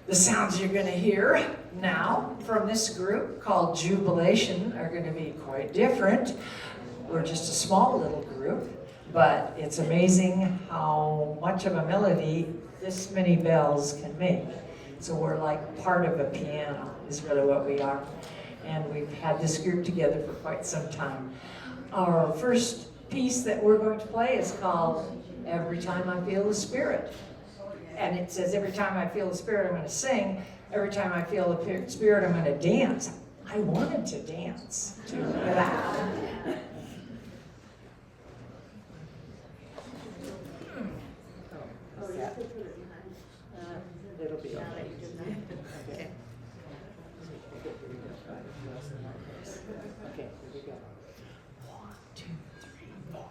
The sounds you're going to hear now from this group called Jubilation are going to be quite different. We're just a small little group, but it's amazing how much of a melody this many bells can make. So we're like part of a piano is really what we are. And we've had this group together for quite some time. Our first piece that we're going to play is called Every Time I Feel the Spirit. And it says, every time I feel the Spirit, I'm going to sing. Every time I feel the Spirit, I'm going to dance. I wanted to dance to that. It'll be okay. Okay. Okay, here we go. 1, 2, 3, 4.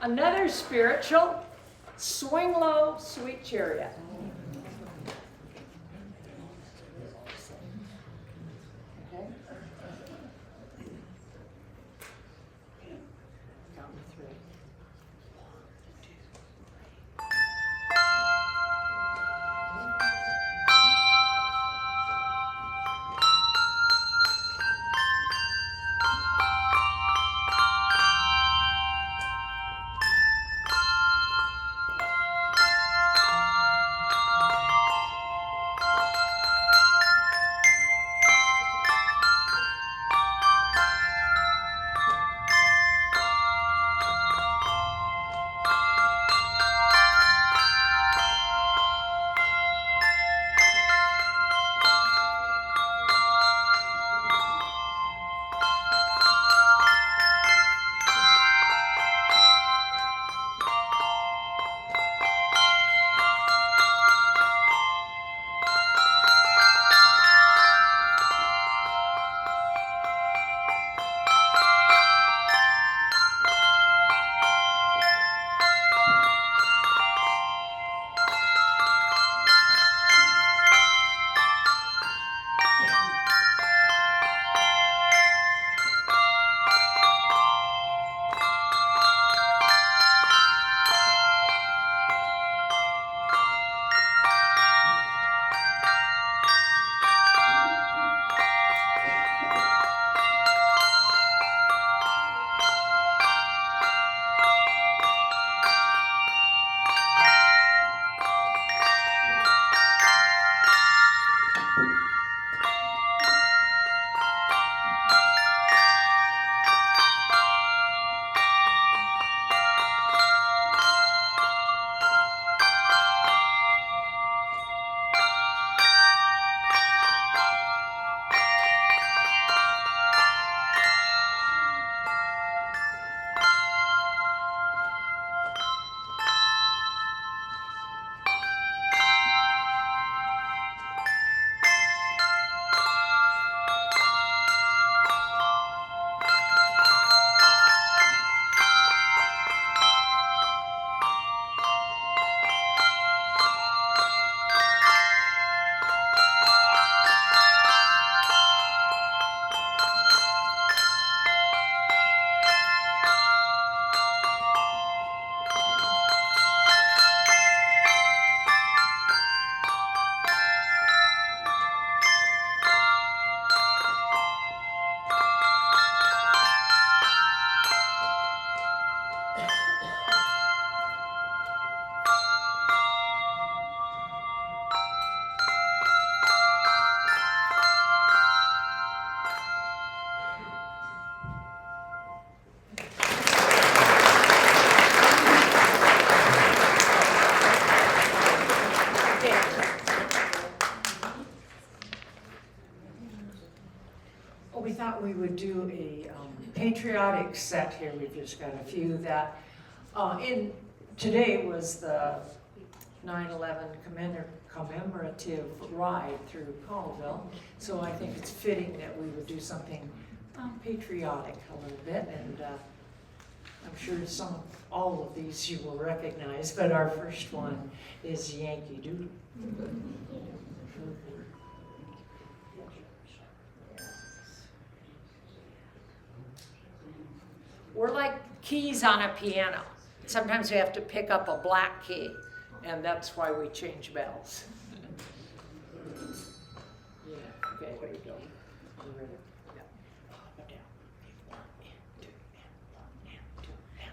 Another spiritual, Swing Low, Sweet Chariot. Okay. Count to 3. patriotic set here. We've just got a few that, today was the 9/11 commemorative ride through Colville. So I think it's fitting that we would do something patriotic a little bit, and I'm sure all of these you will recognize, but our first one is Yankee Doodle. We're like keys on a piano. Sometimes we have to pick up a black key, and that's why we change bells. Yeah, okay, here you go. You ready? Yeah. Up, down. 1 and 2 and 1 and 2 and.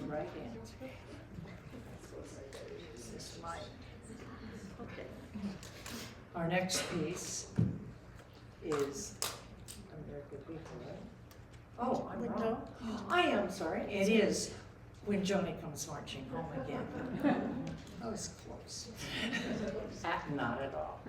Right hand. This is mine. Okay. Our next piece is American People, right? Oh, I'm wrong. I am sorry. It is When Johnny Comes Marching Home Again. I was close. Not at all.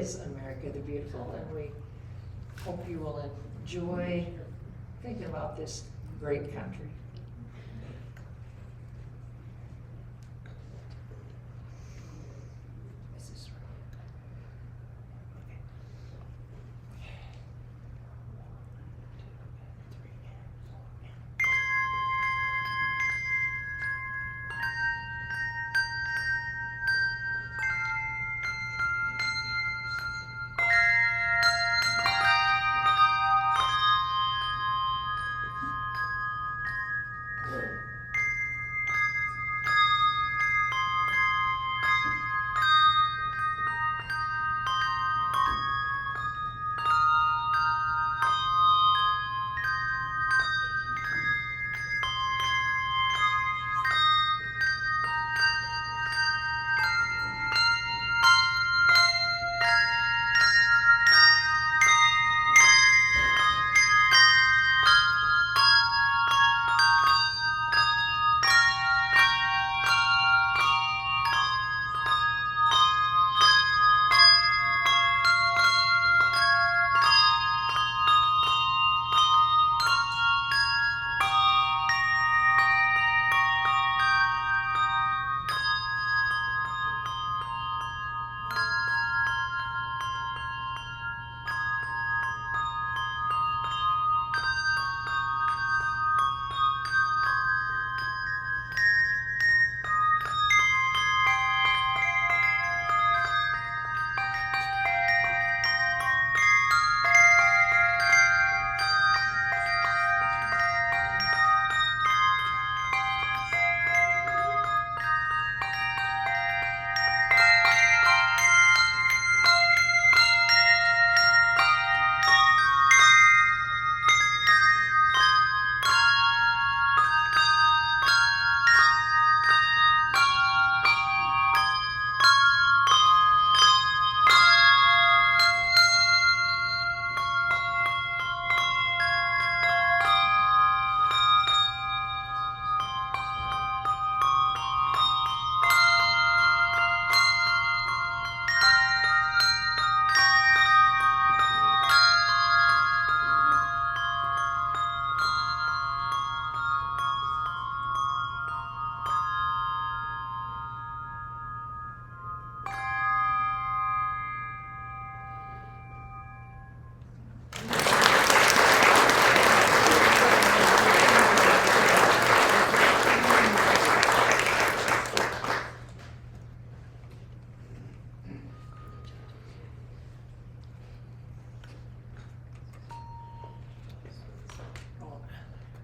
is America the Beautiful, and we hope you will enjoy thinking about this great country.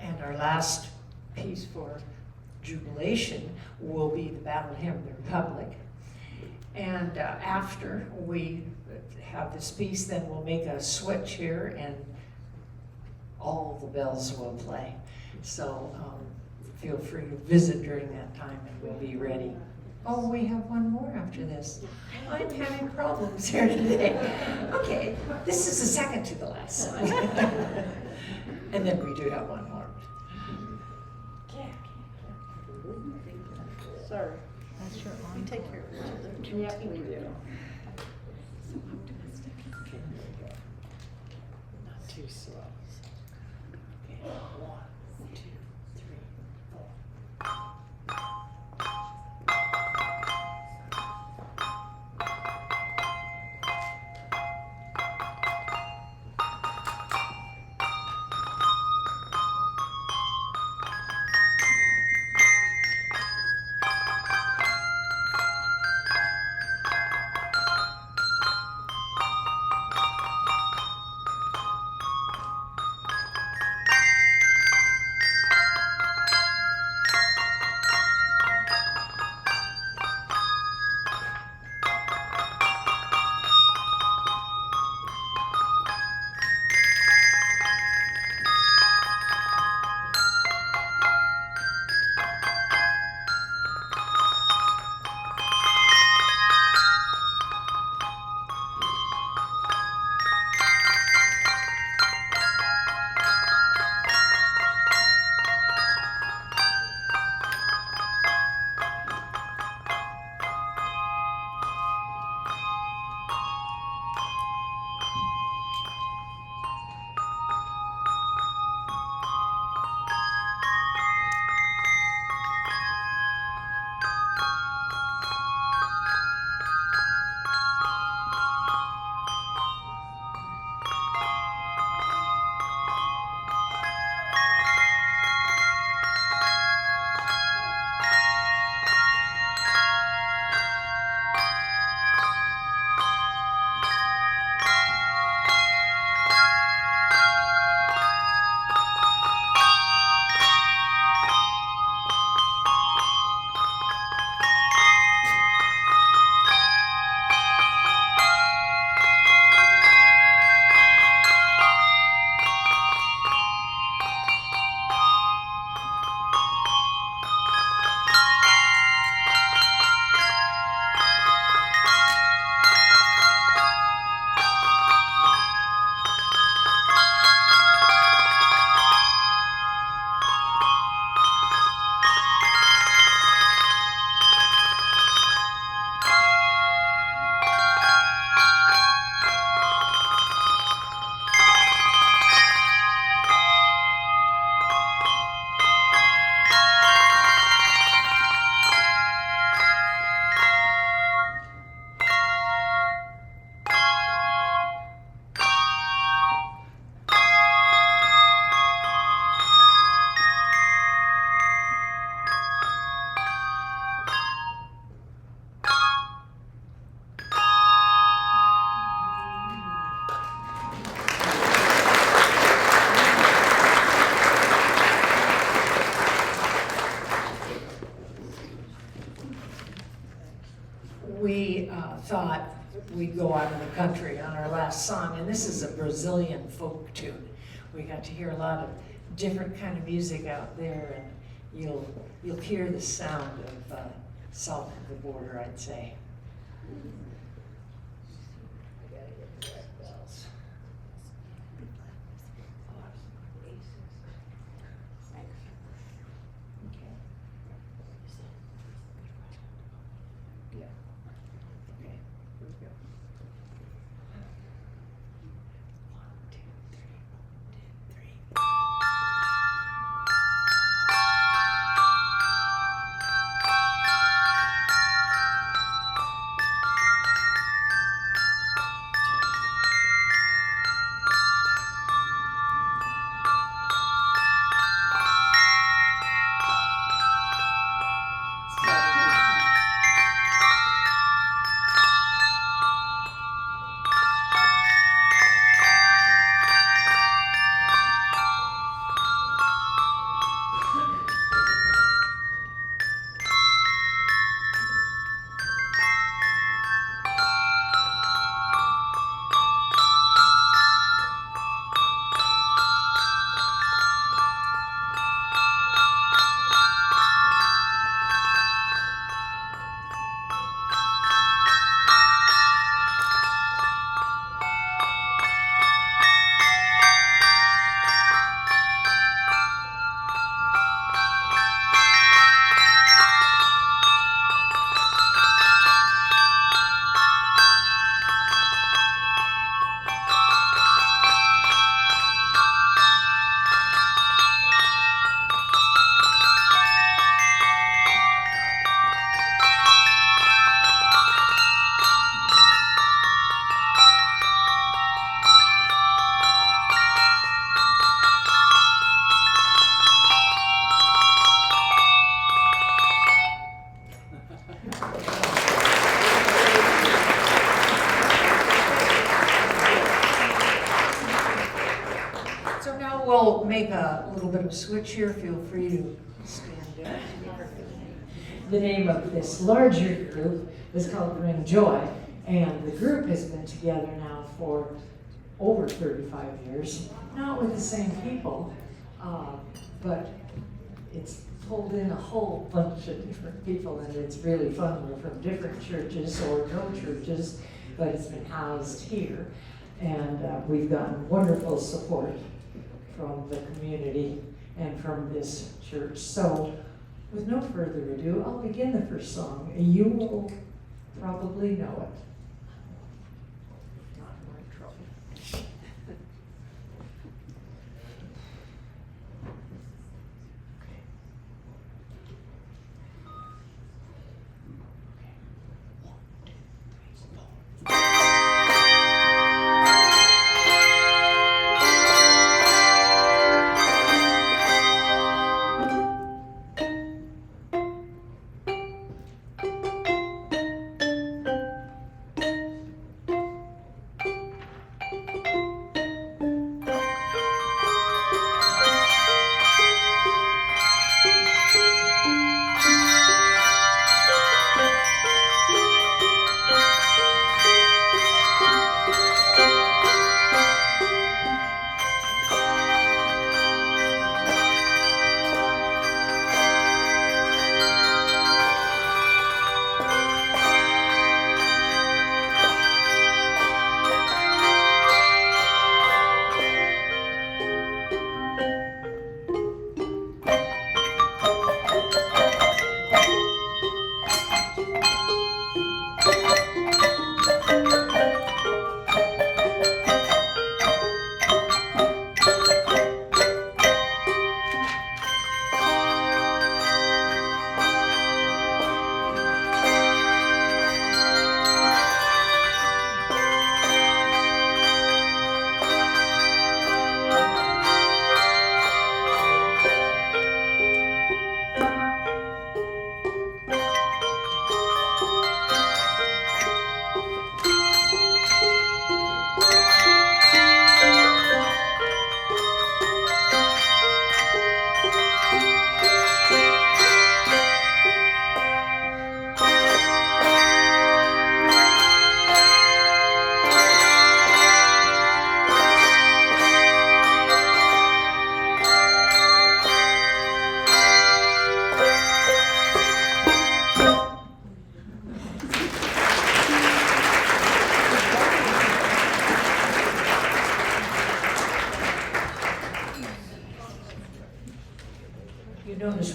And our last piece for jubilation will be the Battle Hymn of the Republic. And after we have this piece, then we'll make a switch here and all the bells will play. So feel free to visit during that time and we'll be ready. Oh, we have one more after this. I'm having problems here today. Okay, this is the second to the last song. And then we do have one more. Sorry. That's your arm. We take care of each other. Yeah, we do. Not too slow. Okay, 1, 2, 3, 4. we thought we'd go out of the country on our last song, and this is a Brazilian folk tune. We got to hear a lot of different kind of music out there, and you'll hear the sound of south of the border, I'd say. I gotta get the right bells. Okay. Yeah. Okay. Here we go. 1, 2, 3, 1, 2, 3. So now we'll make a little bit of a switch here. Feel free to stand up. The name of this larger group is called Bring Joy, and the group has been together now for over 35 years. Not with the same people, but it's pulled in a whole bunch of different people, and it's really fun. We're from different churches or no churches, but it's been housed here, and we've gotten wonderful support from the community and from this church. So with no further ado, I'll begin the first song. You will probably know it. Not we're in trouble.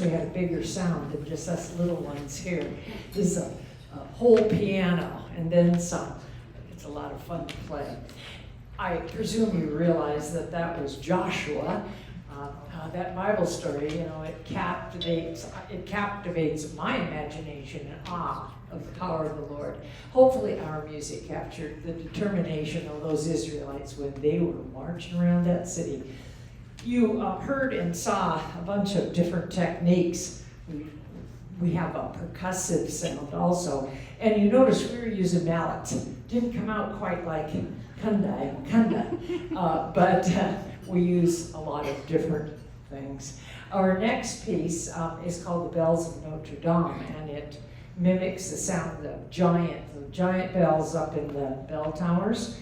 we had a bigger sound than just us little ones here. This is a whole piano and then some. It's a lot of fun to play. I presume you realize that that was Joshua. That Bible story, you know, it captivates my imagination and awe of the power of the Lord. Hopefully our music captured the determination of those Israelites when they were marching around that city. You heard and saw a bunch of different techniques. We have a percussive sound also. And you notice we were using mallets. Didn't come out quite like kunda, but we use a lot of different things. Our next piece is called The Bells of Notre Dame, and it mimics the sound of the giant bells up in the bell towers.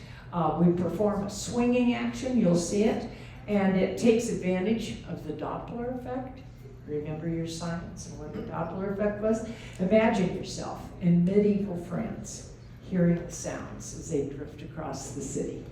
We perform a swinging action, you'll see it, and it takes advantage of the Doppler effect. Remember your science and what the Doppler effect was? Imagine yourself in medieval France hearing the sounds as they drift across the city.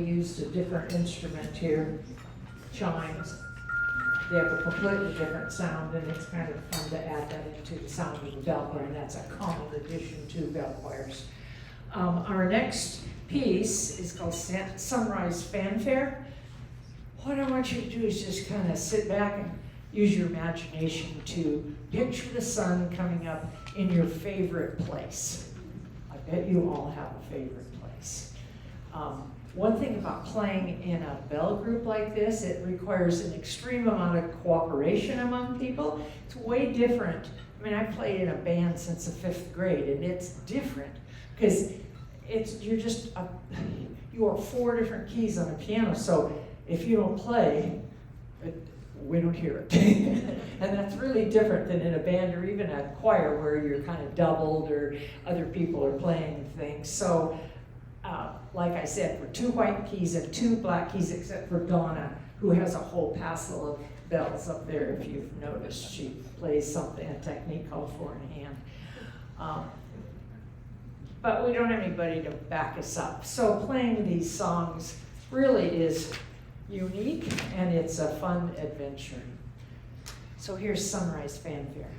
used a different instrument here, chimes. They have a completely different sound, and it's kind of fun to add that into the sound of the bell choir, and that's a common addition to bell choirs. Our next piece is called Sunrise Fanfare. What I want you to do is just kind of sit back and use your imagination to picture the sun coming up in your favorite place. I bet you all have a favorite place. One thing about playing in a bell group like this, it requires an extreme amount of cooperation among people. It's way different. I mean, I've played in a band since the 5th grade, and it's different because you are 4 different keys on a piano, so if you don't play, we don't hear it. And that's really different than in a band or even a choir where you're kind of doubled or other people are playing things. So, like I said, we're 2 white keys and 2 black keys, except for Donna, who has a whole passel of bells up there, if you've noticed. She plays something, a technique called 4 in hand. But we don't have anybody to back us up. So playing these songs really is unique, and it's a fun adventure. So here's Sunrise Fanfare.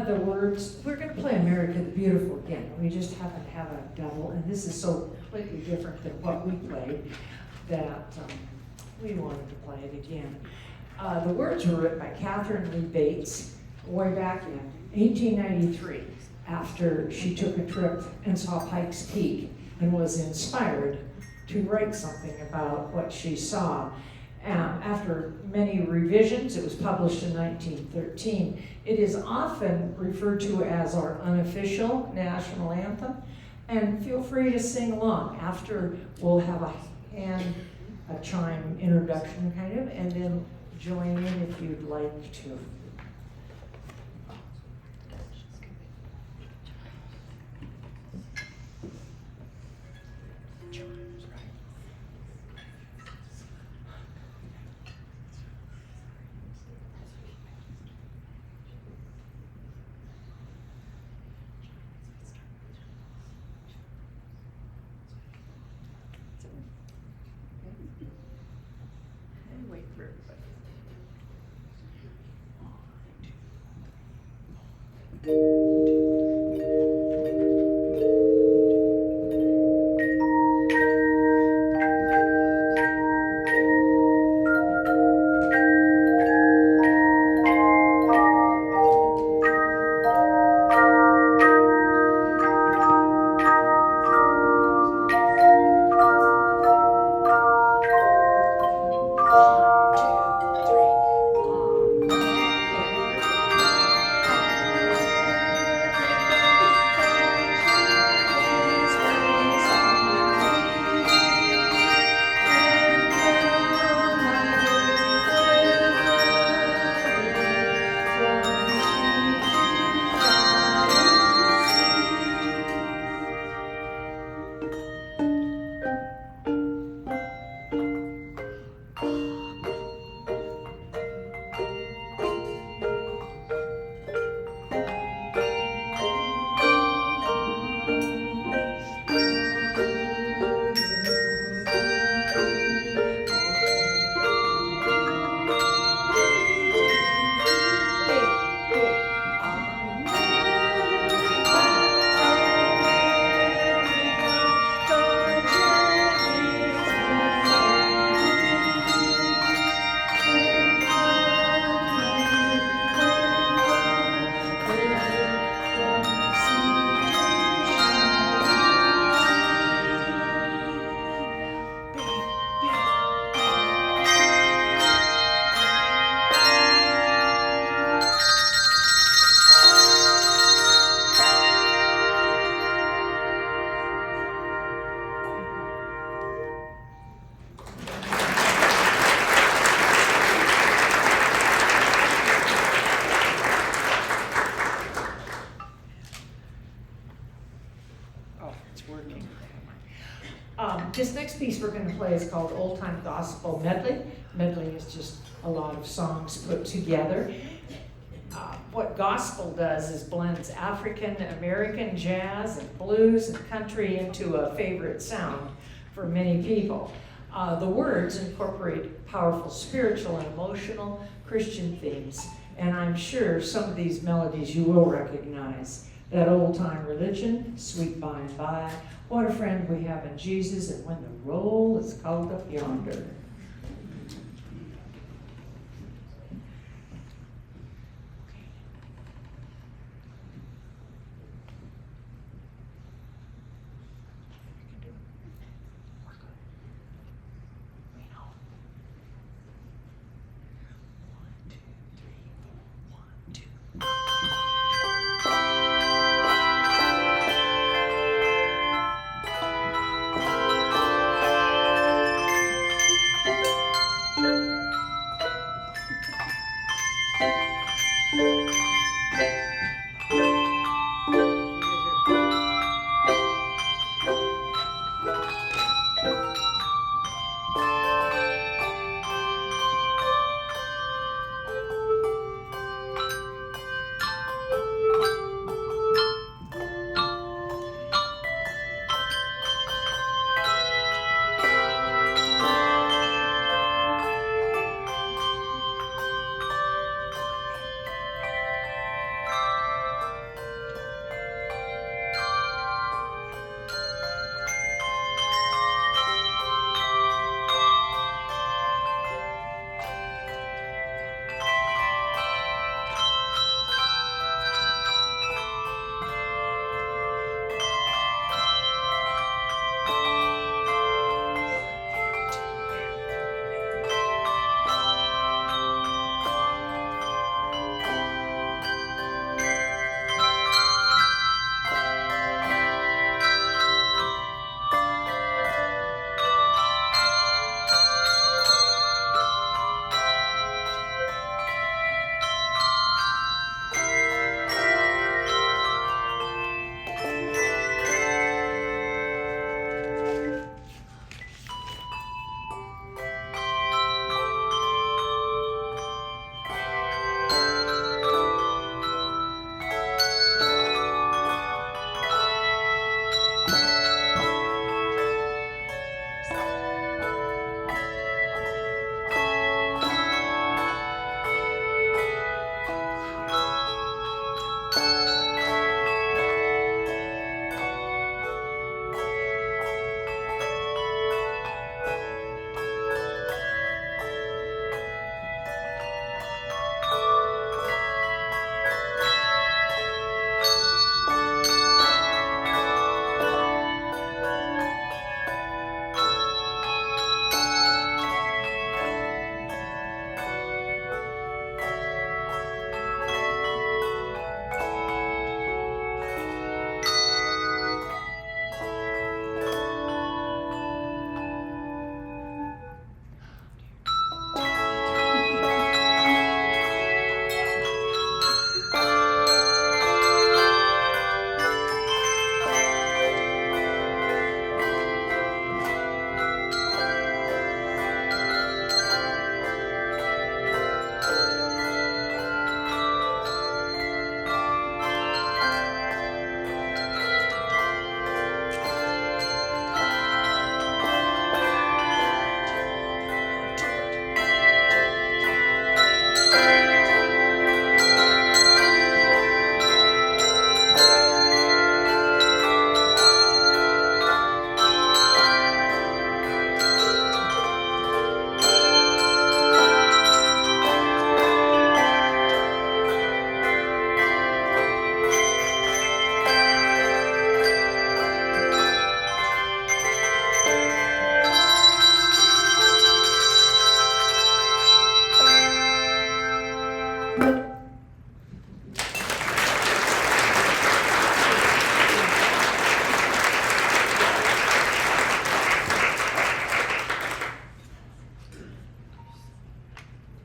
The words, we're going to play America the Beautiful again. We just happen to have a double, and this is so completely different than what we played that we wanted to play it again. The words were written by Catherine Lee Bates way back in 1893 after she took a trip and saw Pikes Peak and was inspired to write something about what she saw. After many revisions, it was published in 1913. It is often referred to as our unofficial national anthem, and feel free to sing along. After, we'll have a chime introduction kind of, and then join in if you'd like to. Wait for everybody. This next piece we're going to play is called Old Time Gospel Medley. Medley is just a lot of songs put together. What gospel does is blends African American jazz and blues and country into a favorite sound for many people. The words incorporate powerful spiritual and emotional Christian themes, and I'm sure some of these melodies you will recognize. That old time religion, sweet by and by, what a friend we have in Jesus, and when the roll is called up yonder.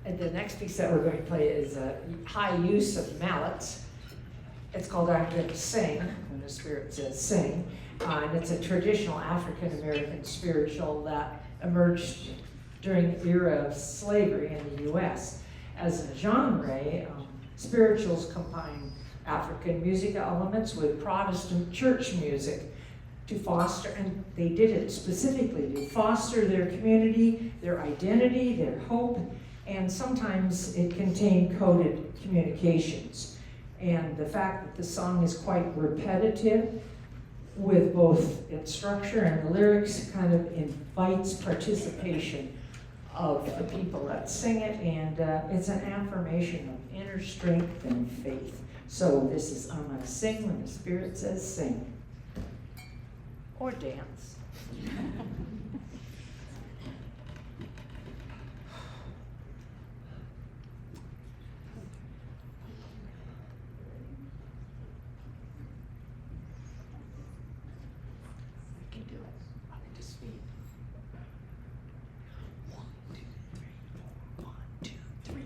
And the next piece that we're going to play is a high use of mallets. It's called I'm Going to Sing, when the Spirit says sing. And it's a traditional African American spiritual that emerged during the era of slavery in the US. As a genre, spirituals combine African music elements with Protestant church music to foster, and they did it specifically to foster their community, their identity, their hope, and sometimes it contained coded communications. And the fact that the song is quite repetitive with both its structure and the lyrics kind of invites participation of the people that sing it, and it's an affirmation of inner strength and faith. So this is I'm Gonna Sing when the Spirit says sing. Or dance. We can do it. I'll just speed. 1, 2, 3, 4. 1, 2, 3.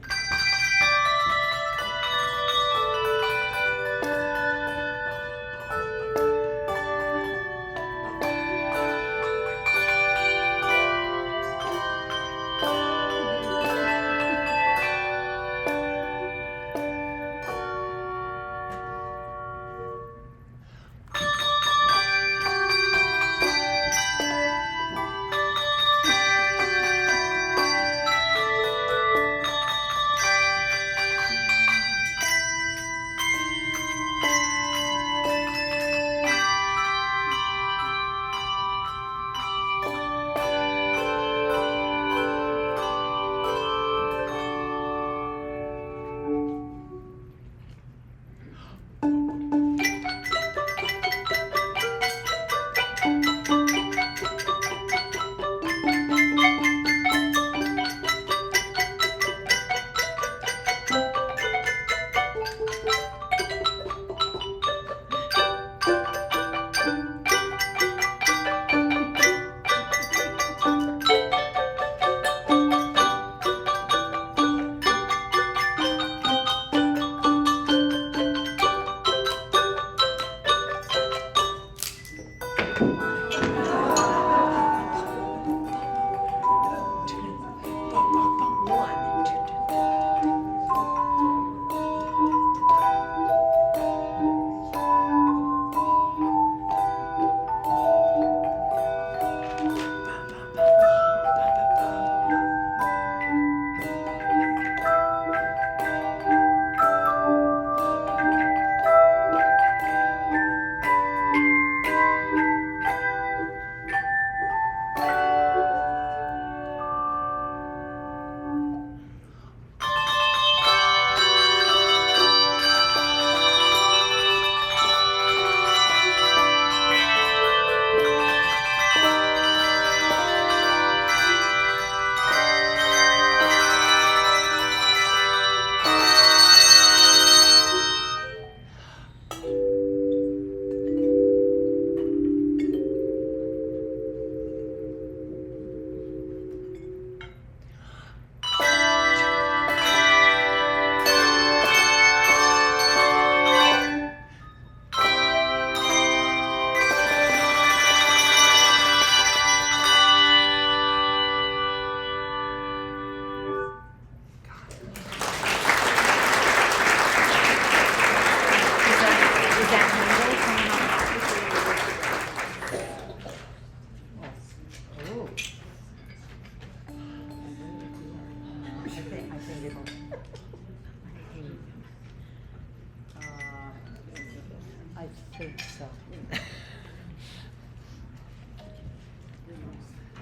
I think so.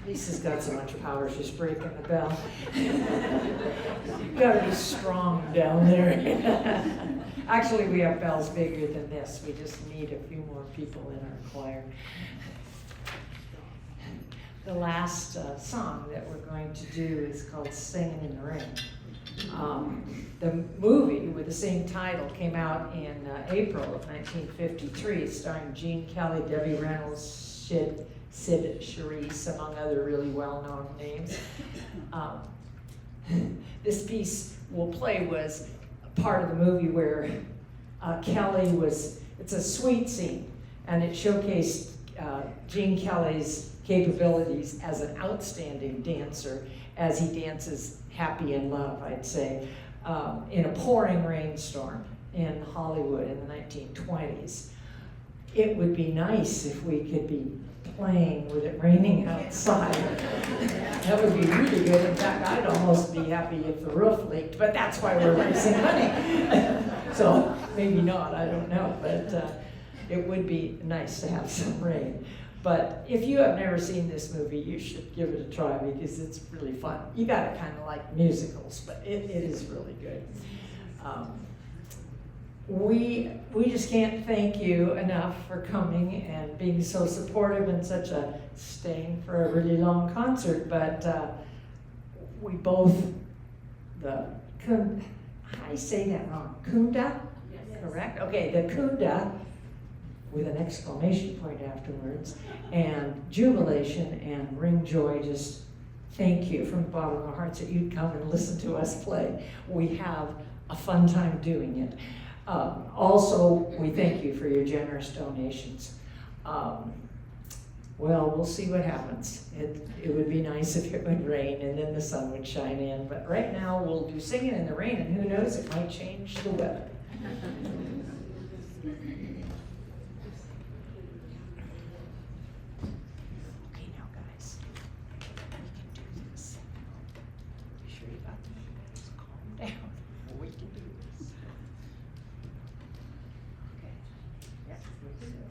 Lisa's got so much power, she's breaking the bell. You've got to be strong down there. Actually, we have bells bigger than this. We just need a few more people in our choir. The last song that we're going to do is called Singing in the Rain. The movie with the same title came out in April of 1953, starring Gene Kelly, Debbie Reynolds, Sid Charisse, among other really well-known names. this piece will play was part of the movie where Kelly was, it's a sweet scene, and it showcased Gene Kelly's capabilities as an outstanding dancer as he dances Happy in Love, I'd say, in a pouring rainstorm in Hollywood in the 1920s. It would be nice if we could be playing with it raining outside. That would be really good. In fact, I'd almost be happy if the roof leaked, but that's why we're raising money. So maybe not, I don't know, but it would be nice to have some rain. But if you have never seen this movie, you should give it a try because it's really fun. You gotta kind of like musicals, but it is really good. We just can't thank you enough for coming and being so supportive and staying for a really long concert. But we both, I say that wrong, Kunda? Yes. Correct? Okay, the Kunda, with an exclamation point afterwards, and Jubilation and Ring Joy, just thank you from the bottom of our hearts that you'd come and listen to us play. We have a fun time doing it. Also, we thank you for your generous donations. Well, we'll see what happens. It would be nice if it would rain and then the sun would shine in, but right now we'll do Singing in the Rain, and who knows, it might change the weather. Okay, now guys, we can do this. Be sure you got the minutes. Calm down. We can do this. Okay. Yes, we can do it.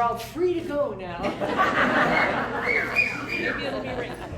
all free to go now. Maybe it'll be raining.